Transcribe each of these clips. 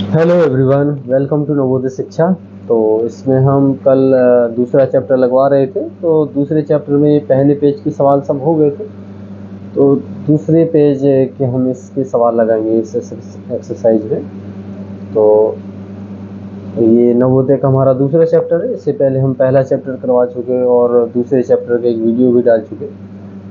Hello everyone, welcome to Navodaya Shiksha. तो इसमें हम कल दूसरा चैप्टर लगवा रहे थे। तो दूसरे चैप्टर में पहले पेज के सवाल सब हो गए थे। तो दूसरे पेज के हम इसके सवाल लगाएंगे इस एक्सरसाइज में। तो ये नवोदय का हमारा दूसरा चैप्टर है। इससे पहले हम पहला चैप्टर करवा चुके और दूसरे चैप्टर का एक वीडियो भी डाल चुके।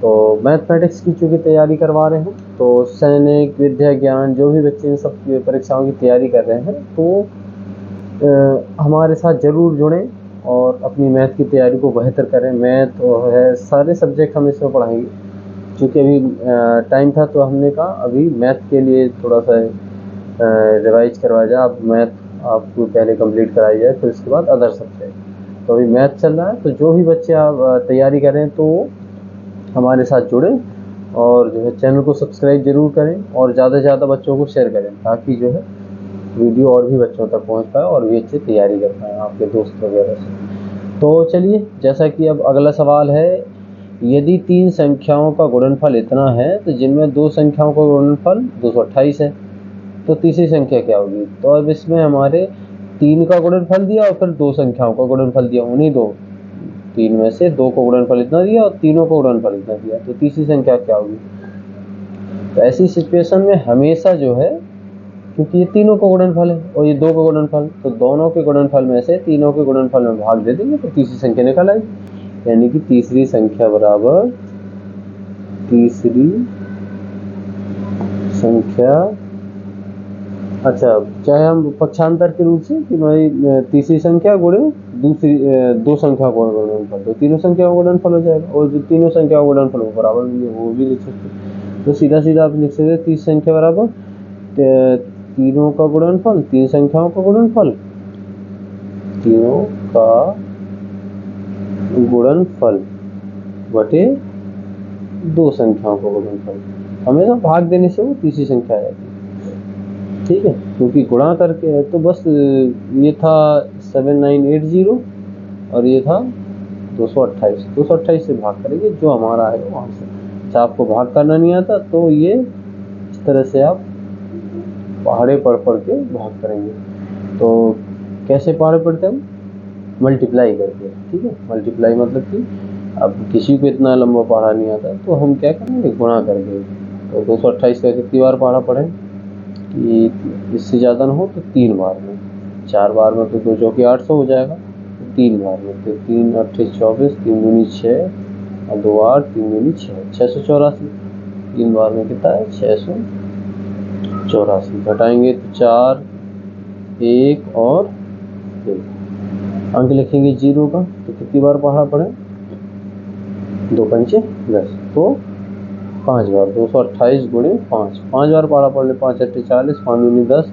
तो मैथमेटिक्स की चूँकि तैयारी करवा रहे हैं, तो सैनिक, विद्या ज्ञान, जो भी बच्चे इन सब परीक्षाओं की तैयारी कर रहे हैं, तो हमारे साथ ज़रूर जुड़ें और अपनी मैथ की तैयारी को बेहतर करें। मैथ है, सारे सब्जेक्ट हम इसमें पढ़ाएंगे। क्योंकि अभी टाइम था तो हमने कहा अभी मैथ के लिए थोड़ा सा रिवाइज करवाया जाए। अब मैथ आपको पहले कंप्लीट कराई जाए, फिर उसके बाद अदर सब्जेक्ट। तो अभी मैथ चल रहा है, तो जो भी बच्चे आप तैयारी करें तो हमारे साथ जुड़ें और जो है चैनल को सब्सक्राइब ज़रूर करें और ज़्यादा से ज़्यादा बच्चों को शेयर करें, ताकि जो है वीडियो और भी बच्चों तक पहुंच पाए और भी अच्छी तैयारी कर पाएँ आपके दोस्त वगैरह से। तो चलिए, जैसा कि अब अगला सवाल है, यदि तीन संख्याओं का गुणनफल इतना है तो जिनमें दो संख्याओं का गुणनफल 228 है, तो तीसरी संख्या क्या होगी। तो अब इसमें हमारे तीन का गुणनफल दिया और फिर दो संख्याओं का गुणनफल दिया, उन्हीं दो तीन में से दो को गुणनफल इतना दिया और तीनों को गुणनफल इतना दिया, तो तीसरी संख्या क्या होगी। तो ऐसी सिचुएशन में हमेशा जो है, क्योंकि ये तीनों का गुणनफल है और ये दो का गुणनफल, तो दोनों के गुणनफल में से तीनों के गुणनफल में भाग दे देंगे तो तीसरी संख्या निकल आएगी। यानी कि तीसरी संख्या बराबर तीसरी संख्या, अच्छा, चाहे हम पक्षांतर के रूप से कि भाई तीसरी संख्या गुणे दूसरी दो संख्या का गुणनफल, तो तीनों संख्या का गुणनफल हो जाएगा। और जो तीनों संख्या का गुणनफल वो बराबर होंगे, वो भी लिख सकते। तो सीधा सीधा आप लिख सकते तीसरी संख्या बराबर तीनों का गुणनफल, तीन संख्याओं का गुणनफल, तीनों का गुणनफल बटे दो संख्याओं का गुणनफल। हमेशा भाग देने से वो तीसरी संख्या आ जाती है। ठीक है, क्योंकि गुणा करके है तो बस ये था 7980 और ये था 228। 228 से भाग करेंगे, जो हमारा है वहाँ से। अच्छा, आपको भाग करना नहीं आता तो ये इस तरह से आप पहाड़े पढ़ के भाग करेंगे। तो कैसे पहाड़े पढ़ते हैं, मल्टीप्लाई करके। ठीक है, मल्टीप्लाई मतलब कि अब किसी को इतना लंबा पहाड़ा नहीं आता तो हम क्या करेंगे, गुणा करके। तो 228 का कितनी बार पहाड़ा पढ़ें कि इससे ज़्यादा ना हो तो 3 बार में, 4 बार में तो 2 चौके 800 हो जाएगा, 3 बार में तो 3 8 24, 3 दूनी 6 और 2 8, 3 दूनी 6, 684। 3 बार में कितना है, 684। घटाएंगे तो 4, 1 और 1। अंक लिखेंगे 0 का, तो कितनी बार पहाड़ा पढ़ें, 2 पंचे 10, तो 5 बार। 228 गुणे 5, 5 बार पहाड़ा पढ़ ले। 5 8 40, 5 दूनी 10,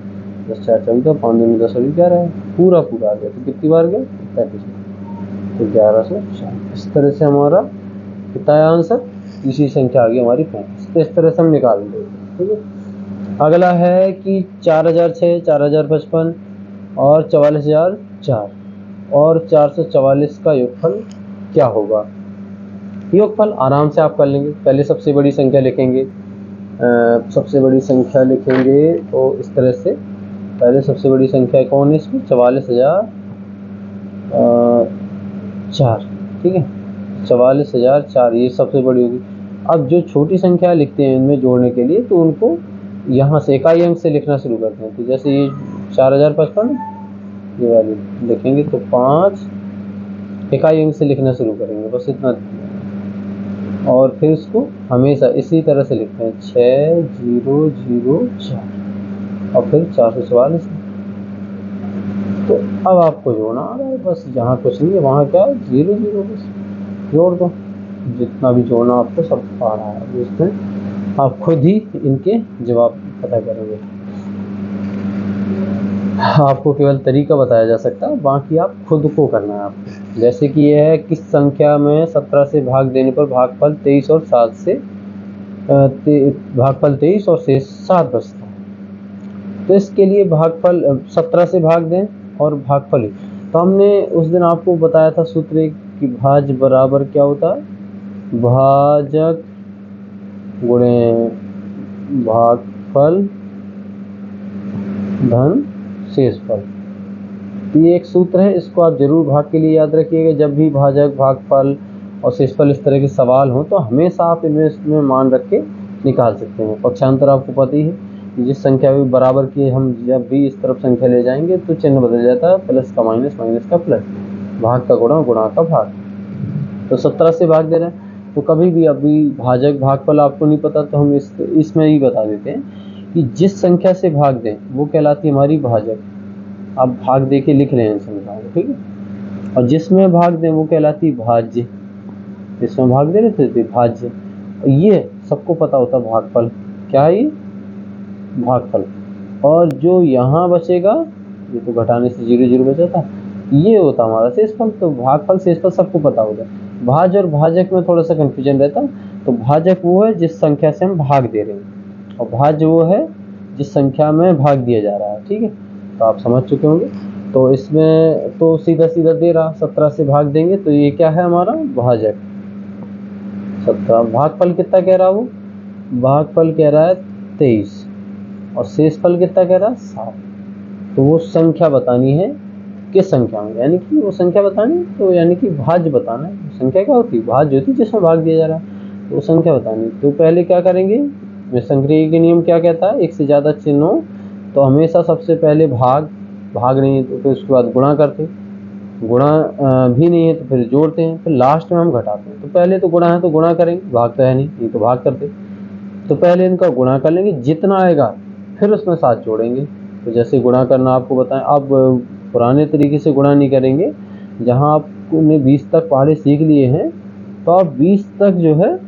10 4 14, 5 दूनी 10 और 11 है, पूरा आ गया। तो कितनी बार गया, 35, तो 1140। इस तरह से हमारा कितना है आंसर, तीसरी संख्या आ गई हमारी 35। तो इस तरह से हम निकाल देंगे। ठीक है, अगला है कि 4006, 4055 और 44004 और 444 का योगफल क्या होगा। योगफल आराम से आप कर लेंगे। पहले सबसे बड़ी संख्या लिखेंगे, सबसे बड़ी संख्या लिखेंगे तो इस तरह से। पहले सबसे बड़ी संख्या कौन है इसमें, 44,004। ठीक है, 44,004 ये सबसे बड़ी होगी। अब जो छोटी संख्या लिखते हैं इनमें जोड़ने के लिए, तो उनको यहाँ से इकाई अंक से लिखना शुरू करते हैं। तो जैसे ये 4055 ये वाली लिखेंगे तो 5 इकाई अंक से लिखना शुरू करेंगे, बस इतना। और फिर इसको हमेशा इसी तरह से लिखते हैं, 6004 और फिर 444। तो अब आपको जोड़ना आ रहा है, बस जहाँ कुछ नहीं है वहाँ क्या 0 0 बस जोड़ दो। जितना भी जोड़ना आपको सब आ रहा है, इसमें आप खुद ही इनके जवाब पता करेंगे। आपको केवल तरीका बताया जा सकता है, बाकी आप खुद को करना है आपको। जैसे कि यह है, किस संख्या में 17 से भाग देने पर भागफल 23 और 7 से भागफल 23 और शेष 7 बचता है। तो इसके लिए भागफल 17 से भाग दें और भागफल, तो हमने उस दिन आपको बताया था सूत्र कि भाज्य बराबर क्या होता है, भाजक गुणे भागफल धन शेषफल। तो ये एक सूत्र है, इसको आप जरूर भाग के लिए याद रखिएगा। जब भी भाजक, भागफल और शेषफल इस तरह के सवाल हो तो हमेशा आप इनमें मान रख के निकाल सकते हैं। पक्षांतर आपको पता ही है, जिस संख्या भी बराबर की हम जब भी इस तरफ संख्या ले जाएंगे तो चिन्ह बदल जाता है, प्लस का माइनस, माइनस का प्लस, भाग का गुणा, गुणा का भाग। तो 17 से भाग दे रहे हैं, तो कभी भी अभी भाजक, भागफल आपको नहीं पता तो हम इसमें ही बता देते हैं कि जिस संख्या से भाग दें वो कहलाती है हमारी भाजक। आप भाग दे के लिख रहे हैं संख्या को, ठीक है। और जिसमें भाग दें वो कहलाती भाज्य, जिसमें भाग दे रहे थे भाज्य। ये सबको पता होता भागफल, क्या है ये, भागफल। और जो यहाँ बचेगा, ये तो घटाने से 0 0 बचा था, ये होता हमारा शेषफल। तो भागफल, शेषफल सबको पता होता है। भाज और भाजक में थोड़ा सा कंफ्यूजन रहता है। तो भाजक वो है जिस संख्या से हम भाग दे रहे हैं, और भाज वो है जिस संख्या में भाग दिया जा रहा है, ठीक है। तो आप समझ चुके होंगे। तो इसमें तो सीधा सीधा दे रहा, 17 से भाग देंगे तो ये क्या है हमारा भाजक 17। भागफल कितना कह रहा, वो भागफल कह रहा है 23, और शेषफल कितना कह रहा है 7। तो वो संख्या बतानी है किस संख्या में, यानी कि वो संख्या बतानी, तो यानी कि भाज्य बताना है। संख्या क्या होती है, भाज्य होती है जिसमें भाग दिया जा रहा है, तो वो संख्या बतानी। तो पहले क्या करेंगे, संक्रिया के नियम क्या कहता है, एक से ज़्यादा चिन्ह हो तो हमेशा सबसे पहले भाग नहीं है तो फिर उसके बाद गुणा करते, गुणा भी नहीं है तो फिर जोड़ते हैं, फिर लास्ट में हम घटाते हैं। तो पहले तो गुणा है तो गुणा करेंगे, भाग तो है नहीं, ये तो भाग करते। तो पहले इनका गुणा कर लेंगे, जितना आएगा फिर उसमें 7 जोड़ेंगे। तो जैसे गुणा करना आपको बताएं, अब पुराने तरीके से गुणा नहीं करेंगे। जहाँ आपने 20 तक पहाड़े सीख लिए हैं तो आप 20 तक जो है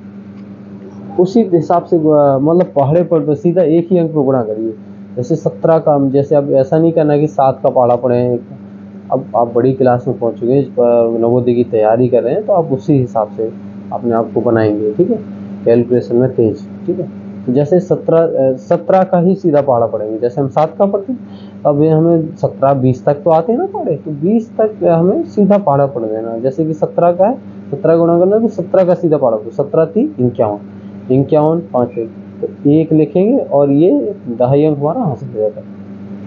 उसी हिसाब से मतलब पहाड़े पर सीधा एक ही अंक पर गुणा करिए। जैसे 17 का, जैसे अब ऐसा नहीं करना कि 7 का पहाड़ा पढ़े हैं। अब आप बड़ी क्लास में पहुँच चुके हैं, नवोदय की तैयारी कर रहे हैं, तो आप उसी हिसाब से अपने आप को बनाएंगे, ठीक है, कैलकुलेशन में तेज, ठीक है। जैसे 17 का ही सीधा पहाड़ा पढ़ेंगे, जैसे हम 7 का पढ़ते हैं, अब ये हमें 17 20 तक तो आते हैं ना पढ़े, तो 20 तक हमें सीधा पहाड़ा पढ़ देना। जैसे कि 17 का है, 17 गुणा करना तो 17 का सीधा पहाड़ा, 17 3 51, 51 5 1, तो 1 लिखेंगे और ये 2.5 अंक हमारा हासिल हो जाता है।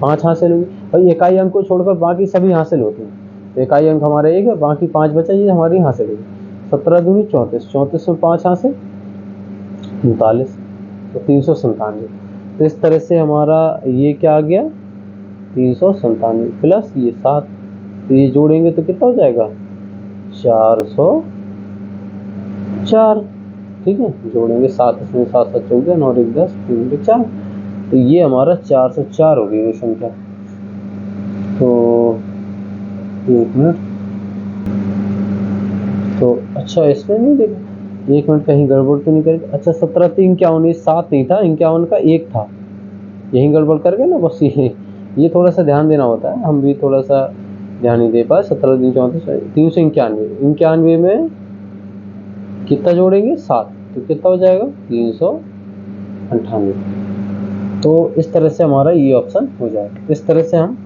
5 हासिल होगी भाई, इकाई अंक को छोड़कर बाकी सभी हासिल होते हैं। तो इकाई अंक हमारा 1 है, बाकी 5 बचा, ये हमारी हासिल होगी। 17 दूनी 34, 34 में 5 हासिल 39, तो 397। तो इस तरह से हमारा ये क्या आ गया 397 प्लस ये 7, तो ये जोड़ेंगे तो कितना हो जाएगा 404, ठीक है। जोड़ेंगे 7 इसमें 7 7 14, 9 1 10, 3 1 4, तो ये हमारा 404 हो गई वो संख्या। तो एक मिनट, तो अच्छा इसमें नहीं देखा, 1 मिनट कहीं गड़बड़ तो नहीं करेगी। अच्छा 17 3 51, 7 नहीं था, 51 का 1 था, यही गड़बड़ कर गए ना बस। ये थोड़ा सा ध्यान देना होता है, हम भी थोड़ा सा ध्यान नहीं दे पाए। 17 3 34, 391, 91 में कितना जोड़ेंगे 7, तो कितना हो जाएगा 398। तो इस तरह से हमारा ये ऑप्शन हो जाएगा। इस तरह से हम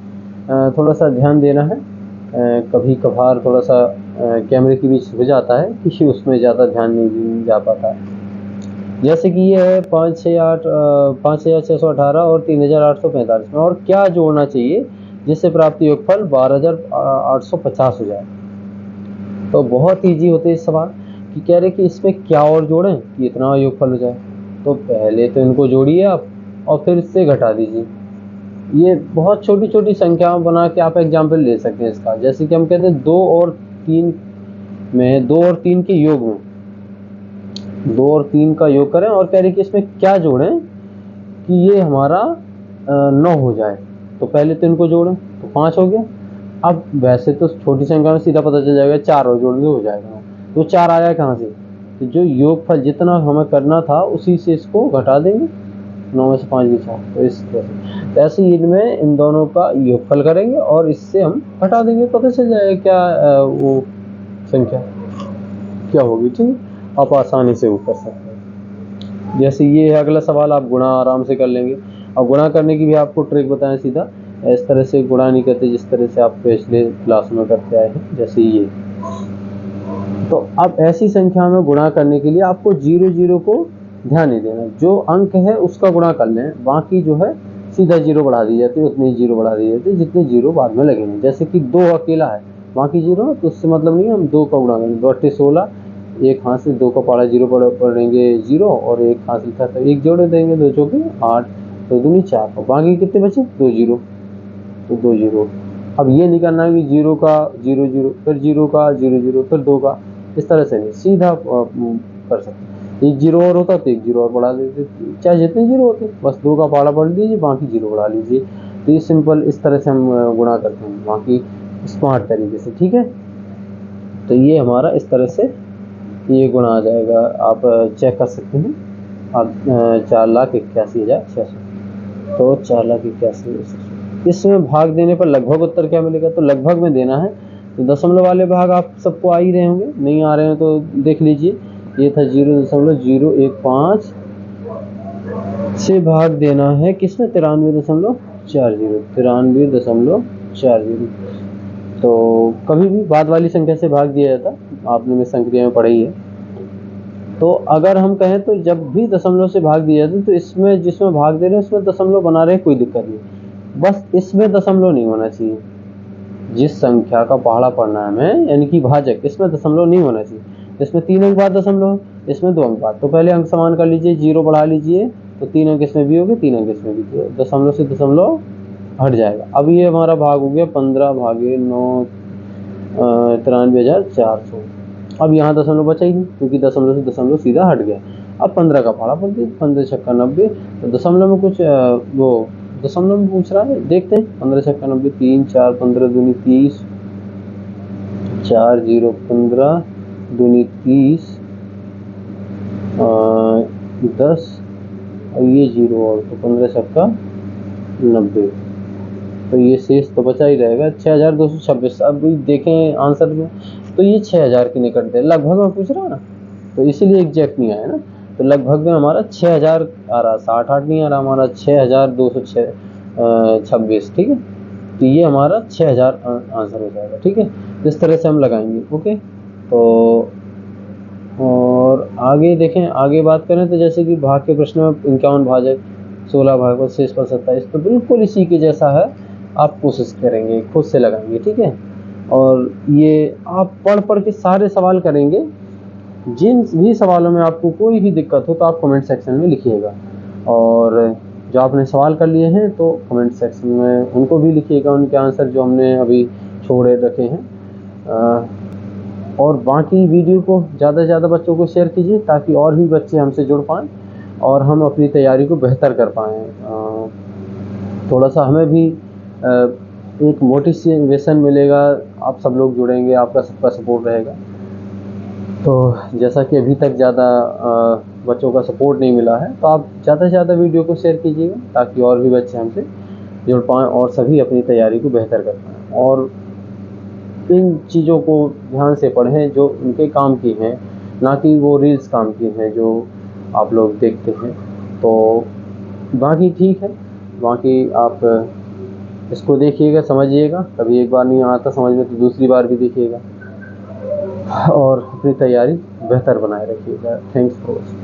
थोड़ा सा ध्यान देना है। कभी कभार थोड़ा सा कैमरे के बीच हो जाता है कि उसमें ज़्यादा ध्यान नहीं जा पाता है। जैसे कि ये है 5618 और 3845 में, और क्या जोड़ना चाहिए जिससे प्राप्त योगफल 12850 हो जाए। तो बहुत ईजी होते हैं इस सवाल कि कह रहे कि इसमें क्या और जोड़ें कि इतना योगफल हो जाए। तो पहले तो इनको जोड़िए आप और फिर इससे घटा दीजिए। ये बहुत छोटी छोटी संख्याओं बना के आप एग्जाम्पल ले सकते हैं इसका। जैसे कि हम कहते हैं 2 और 3 में, 2 और 3 के योग में 2 और 3 का योग करें और कह रहे कि इसमें क्या जोड़ें कि ये हमारा 9 हो जाए। तो पहले तो इनको जोड़ें तो 5 हो गया। अब वैसे तो छोटी संख्या में सीधा पता चल जाएगा 4 और जोड़ दो हो जाएगा। तो 4 आया कहाँ से, तो जो योगफल जितना हमें करना था उसी से इसको घटा देंगे, 9 में से 5 भी 4। तो इस तरह से ऐसे ही इनमें इन दोनों का योगफल करेंगे और इससे हम घटा देंगे, पता चल जाएगा क्या वो संख्या क्या होगी, ठीक है। आप आसानी से वो कर सकते हैं। जैसे ये है अगला सवाल, आप गुणा आराम से कर लेंगे। अब गुणा करने की भी आपको ट्रिक बताएं, सीधा इस तरह से गुणा नहीं करते जिस तरह से आप पिछले क्लास में करते आए हैं, जैसे ये। तो अब ऐसी संख्या में गुणा करने के लिए आपको 0 0 को ध्यान नहीं देना, जो अंक है उसका गुणा कर लें, बाकी जो है सीधा जीरो बढ़ा दी जाती है, उतनी जीरो बढ़ा दी जाती है जितने जीरो बाद में लगेंगे। जैसे कि 2 अकेला है, बाकी जीरो, तो उससे मतलब नहीं है, हम 2 का उड़ाएंगे, 2 अट्ठे 16, एक हाथ से 2 का पहाड़ा जीरो पढ़ेंगे जीरो, और एक हाथ से लिखा तो एक जोड़े देंगे, 2 चौके 8, 2 दूनी 4, और बाकी कितने बचे 2 जीरो, तो 2 जीरो। अब ये नहीं करना है कि जीरो का जीरो जीरो, फिर जीरो का जीरो जीरो, फिर 2 का, इस तरह से नहीं, सीधा कर सकते। एक जीरो और होता तो एक जीरो और बढ़ा देते, चाहे जितने जीरो होते, बस 2 का पहाड़ा पढ़ लीजिए, बाकी जीरो बढ़ा लीजिए। तो ये सिंपल इस तरह से हम गुणा करते हैं, बाकी स्मार्ट तरीके से, ठीक है। तो ये हमारा इस तरह से ये गुणा आ जाएगा, आप चेक कर सकते हैं। और 4,81,600, तो 4,81,600। इसमें भाग देने पर लगभग उत्तर क्या मिलेगा, तो लगभग में देना है, तो दशमलव वाले भाग आप सबको आ ही रहे होंगे, नहीं आ रहे हैं तो देख लीजिए। ये था 0.015 से भाग देना है किसमें, 93.40, 93.40। तो कभी भी बाद वाली संख्या से भाग दिया जाता, आपने में संक्रिया में पढ़ी है। तो अगर हम कहें तो जब भी दशमलव से भाग दिया जाता, तो इसमें जिसमें भाग दे रहे हैं उसमें दशमलव बना रहे, कोई दिक्कत नहीं, बस इसमें दशमलव नहीं होना चाहिए। जिस संख्या का पहाड़ा पढ़ना है हमें, यानी कि भाजक, इसमें दशमलव नहीं होना चाहिए। इसमें 3 अंक बाद दशमलव, इसमें 2 अंक बाद, तो पहले अंक समान कर लीजिए, जीरो बढ़ा लीजिए, तो 3 अंक इसमें भी हो गए, 3 अंक इसमें भी, तो दशमलव से दशमलव हट जाएगा। अब ये हमारा भाग हो गया 15 भागे 9, 93,400। अब यहाँ दशमलव बचा ही नहीं, क्योंकि दशमलव से दशमलव सीधा हट गया। अब 15 का पहाड़ा पढ़ दिए, 15 छक्का 90, तो दशमलव में कुछ वो दशमलव में पूछ रहा है, देखते हैं। 15 छक्का 90, 3 4 15 दूनी 30, 4 0 15 दूनी 30, 10, और ये जीरो, और तो 15 छक्का 90, तो ये शेष तो बचा ही रहेगा 6,226। अब देखें आंसर में, तो ये 6,000 के निकट है, लगभग में पूछ रहा है ना, तो इसीलिए एग्जैक्ट नहीं आया ना। तो लगभग में हमारा 6,000 आ रहा, 60-8 नहीं आ रहा, हमारा 6,226, ठीक है। तो ये हमारा 6,000 आंसर हो जाएगा, ठीक है। इस तरह से हम लगाएंगे, ओके। तो और आगे देखें, आगे बात करें तो जैसे कि भाग के प्रश्न में 51 भाजक, 16 भाग और शेष पर 27, तो बिल्कुल इसी के जैसा है, आप कोशिश करेंगे, खुद से लगाएंगे, ठीक है। और ये आप पढ़ के सारे सवाल करेंगे। जिन भी सवालों में आपको कोई भी दिक्कत हो तो आप कमेंट सेक्शन में लिखिएगा, और जो आपने सवाल कर लिए हैं तो कमेंट सेक्शन में उनको भी लिखिएगा, उनके आंसर जो हमने अभी छोड़े रखे हैं। और बाकी वीडियो को ज़्यादा से ज़्यादा बच्चों को शेयर कीजिए, ताकि और भी बच्चे हमसे जुड़ पाएँ और हम अपनी तैयारी को बेहतर कर पाएँ। थोड़ा सा हमें भी एक मोटिवेशन मिलेगा, आप सब लोग जुड़ेंगे, आपका सबका सपोर्ट रहेगा। तो जैसा कि अभी तक ज़्यादा बच्चों का सपोर्ट नहीं मिला है, तो आप ज़्यादा से ज़्यादा वीडियो को शेयर कीजिएगा, ताकि और भी बच्चे हमसे जुड़ पाएँ और सभी अपनी तैयारी को बेहतर कर पाएँ। और इन चीज़ों को ध्यान से पढ़ें जो उनके काम की हैं, ना कि वो रील्स काम की हैं जो आप लोग देखते हैं। तो बाकी ठीक है, बाकी आप इसको देखिएगा, समझिएगा, कभी एक बार नहीं आता समझ में तो दूसरी बार भी देखिएगा, और अपनी तैयारी बेहतर बनाए रखिएगा। Thanks for watching.